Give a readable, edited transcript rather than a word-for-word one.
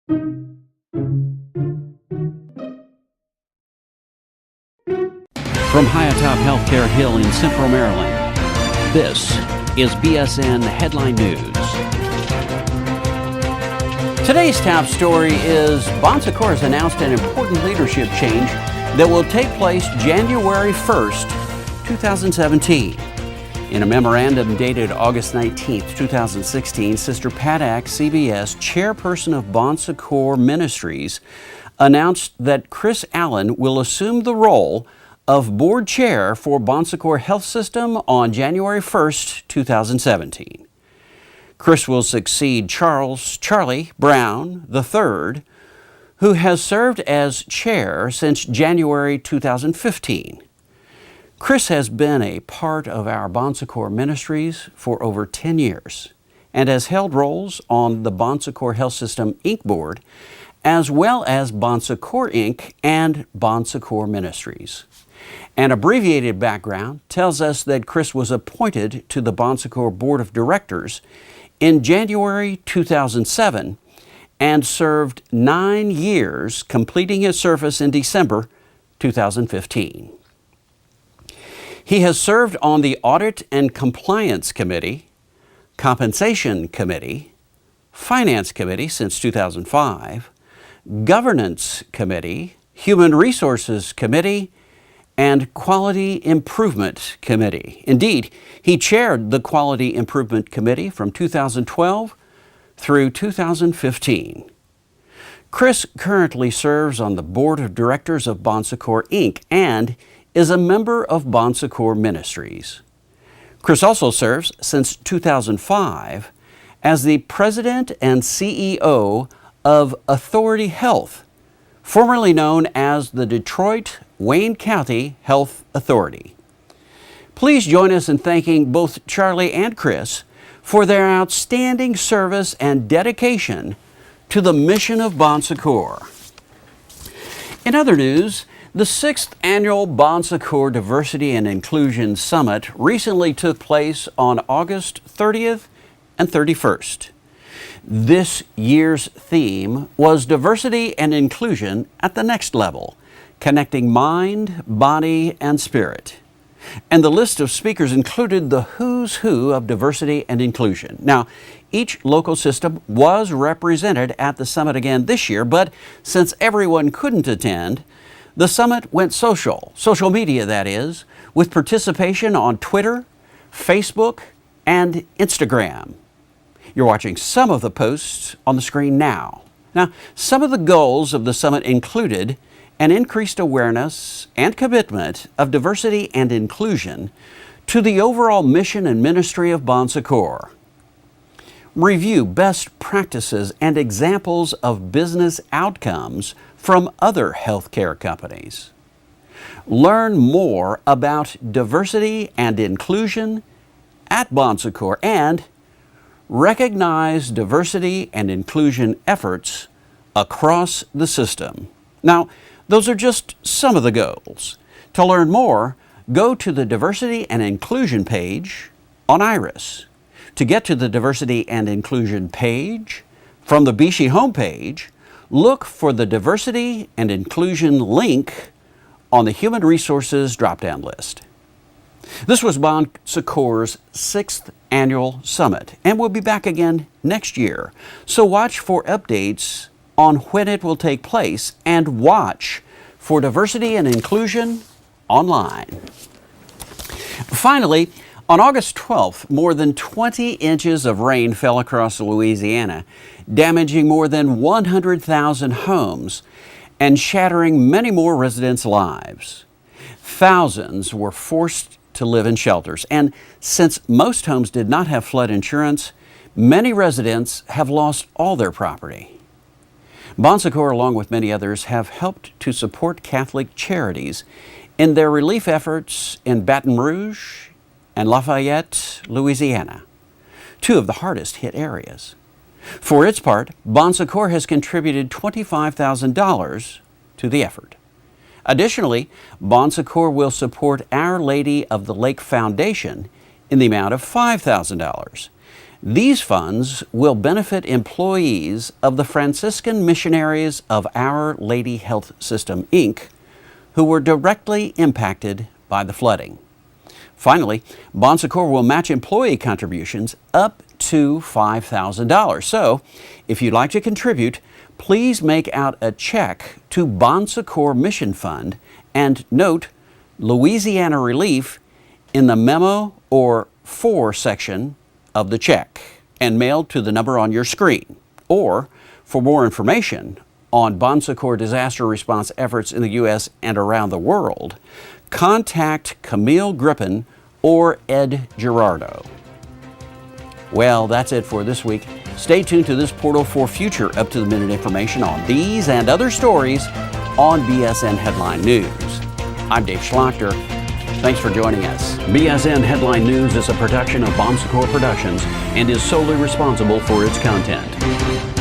From high atop Healthcare Hill in Central Maryland, this is BSN Headline News. Today's top story is Bon Secours has announced an important leadership change that will take place January 1st, 2017. In a memorandum dated August 19, 2016, Sister Pat Ack, CBS, chairperson of Bon Secours Ministries, announced that Chris Allen will assume the role of board chair for Bon Secours Health System on January 1st, 2017. Chris will succeed Charlie Brown III, who has served as chair since January 2015. Chris has been a part of our Bon Secours Ministries for over 10 years and has held roles on the Bon Secours Health System Inc. board, as well as Bon Secours Inc. and Bon Secours Ministries. An abbreviated background tells us that Chris was appointed to the Bon Secours Board of Directors in January 2007 and served 9 years, completing his service in December 2015. He has served on the Audit and Compliance Committee, Compensation Committee, Finance Committee since 2005, Governance Committee, Human Resources Committee, and Quality Improvement Committee. Indeed, he chaired the Quality Improvement Committee from 2012 through 2015. Chris currently serves on the Board of Directors of Bon Secours Inc. and is a member of Bon Secours Ministries. Chris also serves since 2005 as the President and CEO of Authority Health, formerly known as the Detroit-Wayne County Health Authority. Please join us in thanking both Charlie and Chris for their outstanding service and dedication to the mission of Bon Secours. In other news, the 6th Annual Bon Secours Diversity and Inclusion Summit recently took place on August 30th and 31st. This year's theme was Diversity and Inclusion at the Next Level, connecting mind, body, and spirit. And the list of speakers included the who's who of diversity and inclusion. Now, each local system was represented at the summit again this year, but since everyone couldn't attend, the summit went social media that is, with participation on Twitter, Facebook, and Instagram. You're watching some of the posts on the screen now. Now, some of the goals of the summit included an increased awareness and commitment of diversity and inclusion to the overall mission and ministry of Bon Secours. Review best practices and examples of business outcomes from other healthcare companies. Learn more about diversity and inclusion at Bon Secours and recognize diversity and inclusion efforts across the system. Now, those are just some of the goals. To learn more, go to the Diversity and Inclusion page on IRIS. To get to the Diversity and Inclusion page, from the BSHE homepage, look for the Diversity and Inclusion link on the Human Resources drop-down list. This was Bon Secours' 6th Annual Summit, and we'll be back again next year. So watch for updates on when it will take place and watch for Diversity and Inclusion online. Finally, on August 12th, more than 20 inches of rain fell across Louisiana, damaging more than 100,000 homes and shattering many more residents' lives. Thousands were forced to live in shelters, and since most homes did not have flood insurance, many residents have lost all their property. Bon Secours, along with many others, have helped to support Catholic charities in their relief efforts in Baton Rouge and Lafayette, Louisiana, two of the hardest hit areas. For its part, Bon Secours has contributed $25,000 to the effort. Additionally, Bon Secours will support Our Lady of the Lake Foundation in the amount of $5,000. These funds will benefit employees of the Franciscan Missionaries of Our Lady Health System, Inc., who were directly impacted by the flooding. Finally, Bon Secours will match employee contributions up to $5,000. So, if you'd like to contribute, please make out a check to Bon Secours Mission Fund and note Louisiana Relief in the memo or for section of the check and mailed to the number on your screen. Or, for more information on Bon Secours disaster response efforts in the U.S. and around the world, contact Camille Grippin or Ed Gerardo. Well, that's it for this week. Stay tuned to this portal for future up-to-the-minute information on these and other stories on BSN Headline News. I'm Dave Schlachter. Thanks for joining us. BSN Headline News is a production of Bon Secours Productions and is solely responsible for its content.